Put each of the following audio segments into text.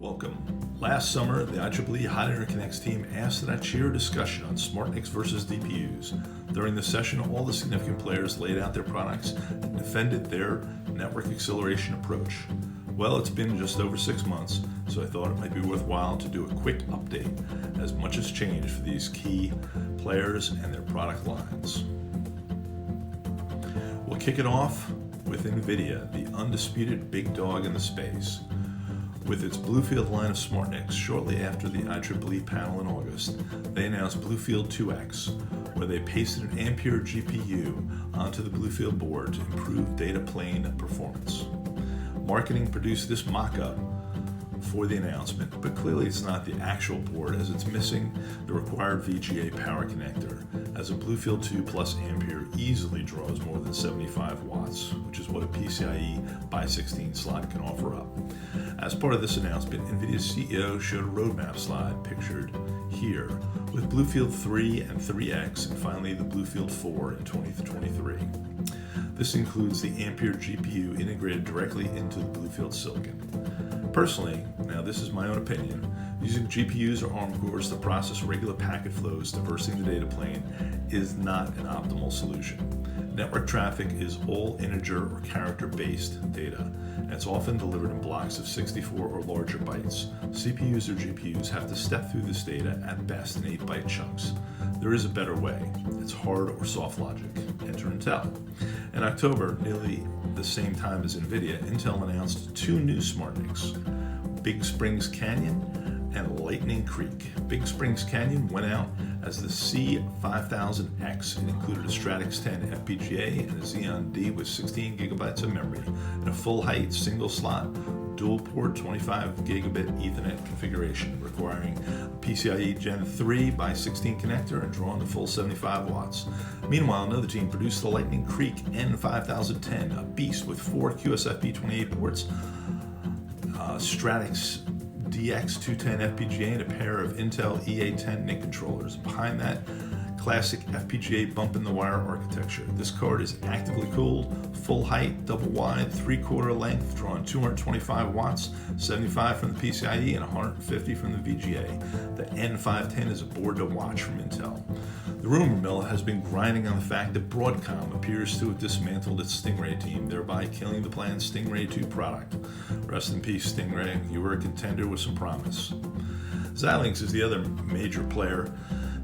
Welcome. Last summer, the IEEE Hot Interconnects team asked that I chair a discussion on SmartNICs versus DPUs. During the session, all the significant players laid out their products and defended their network acceleration approach. Well, it's been just over 6 months, so I thought it might be worthwhile to do a quick update, as much has changed for these key players and their product lines. We'll kick it off with Nvidia, the undisputed big dog in the space. With its BlueField line of SmartNICs, shortly after the IEEE panel in August, they announced BlueField 2X, where they pasted an Ampere GPU onto the BlueField board to improve data plane performance. Marketing produced this mock-up for the announcement, but clearly it's not the actual board, as it's missing the required VGA power connector, as a BlueField 2 plus Ampere easily draws more than 75 watts, which is what a PCIe by 16 slot can offer up. As part of this announcement, Nvidia's CEO showed a roadmap slide pictured here with BlueField 3 and 3X, and finally the BlueField 4 in 2023. This includes the Ampere GPU integrated directly into the BlueField silicon. Personally, now this is my own opinion, using GPUs or ARM cores to process regular packet flows traversing the data plane is not an optimal solution. Network traffic is all integer or character-based data, and it's often delivered in blocks of 64 or larger bytes. CPUs or GPUs have to step through this data at best in 8-byte chunks. There is a better way. It's hard or soft logic. Enter Intel. In October, nearly the same time as Nvidia, Intel announced 2 new SmartNICs, Big Springs Canyon and Lightning Creek. Big Springs Canyon went out as the C5000X. It included a Stratix 10 FPGA and a Xeon D with 16 gigabytes of memory and a full-height, single-slot, dual-port 25 gigabit Ethernet configuration, requiring a PCIe Gen 3 by 16 connector and drawing the full 75 watts. Meanwhile, another team produced the Lightning Creek N5010, a beast with 4 QSFP28 ports, Stratix DX210 FPGA, and a pair of Intel EA10 NIC controllers. Behind that, classic FPGA bump-in-the-wire architecture. This card is actively cooled, full height, double wide, 3/4 length, drawing 225 watts, 75 from the PCIe and 150 from the VGA. The N510 is a board to watch from Intel. The rumor mill has been grinding on the fact that Broadcom appears to have dismantled its Stingray team, thereby killing the planned Stingray 2 product. Rest in peace, Stingray. You were a contender with some promise. Xilinx is the other major player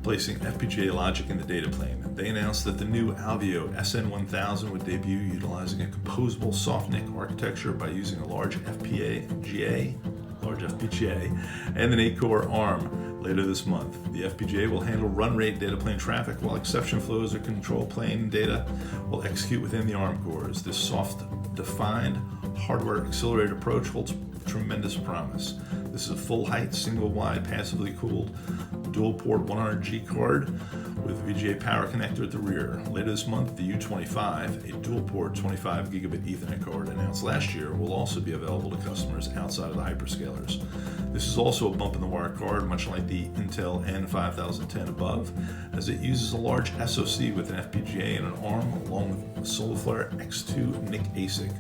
placing FPGA logic in the data plane. They announced that the new Alveo SN1000 would debut utilizing a composable SoftNIC architecture by using a large FPGA, and an 8-core ARM later this month. The FPGA will handle run rate data plane traffic, while exception flows or control plane data will execute within the ARM cores. This soft-defined hardware accelerated approach holds tremendous promise. This is a full-height, single-wide, passively cooled, dual-port 100G card with VGA power connector at the rear. Later this month, the U25, a dual-port 25 gigabit Ethernet card announced last year, will also be available to customers outside of the hyperscalers. This is also a bump-in-the-wire card, much like the Intel N5010 above, as it uses a large SoC with an FPGA and an ARM, along with a SolarFlare X2 NIC ASIC.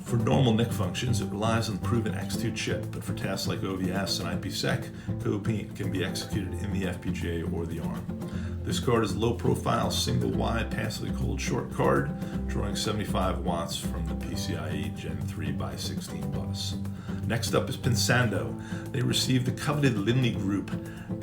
For normal NIC functions, it relies on the proven X2 chip, but for tasks like OVS and IPsec, code can be executed in the FPGA or the ARM. This card is low-profile, single-wide, passively cooled short card, drawing 75 watts from the PCIe Gen 3 by 16 bus. Next up is Pensando. They received the coveted Linley Group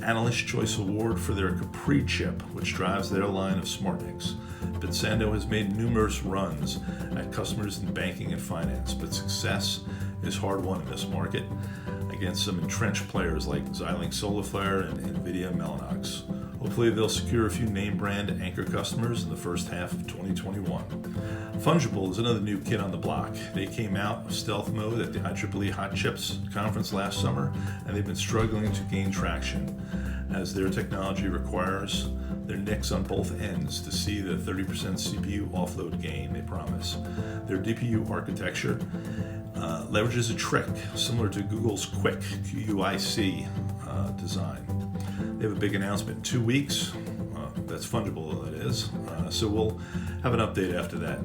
Analyst Choice Award for their Capri chip, which drives their line of SmartNICs. Pensando has made numerous runs at customers in banking and finance, but success is hard-won in this market against some entrenched players like Xilinx SolarFlare and Nvidia Mellanox. Hopefully they'll secure a few name brand anchor customers in the first half of 2021. Fungible is another new kid on the block. They came out of stealth mode at the IEEE Hot Chips conference last summer, and they've been struggling to gain traction, as their technology requires their NICs on both ends to see the 30% CPU offload gain they promise. Their DPU architecture leverages a trick similar to Google's Quick QUIC design. They have a big announcement in 2 weeks. That's fungible, that is. So we'll have an update after that.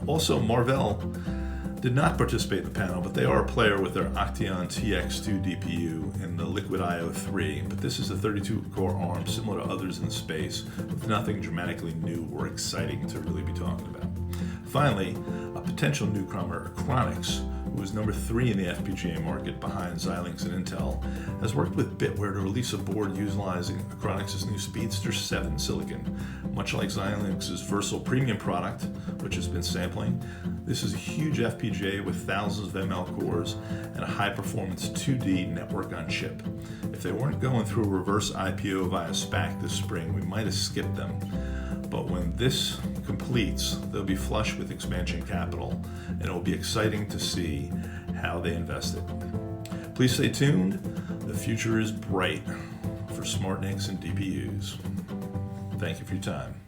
Also, Marvell did not participate in the panel, but they are a player with their Octeon TX2 DPU and the Liquid IO3. But this is a 32-core ARM, similar to others in the space, with nothing dramatically new or exciting to really be talking about. Finally, a potential newcomer, Achronix, who is number 3 in the FPGA market behind Xilinx and Intel, has worked with Bitware to release a board utilizing Achronix's new Speedster 7 silicon. Much like Xilinx's Versal Premium product, which has been sampling, this is a huge FPGA with thousands of ML cores and a high-performance 2D network on chip. If they weren't going through a reverse IPO via SPAC this spring, we might have skipped them. But when this completes, they'll be flush with expansion capital, and it will be exciting to see how they invest it. Please stay tuned. The future is bright for SmartNICs and DPUs. Thank you for your time.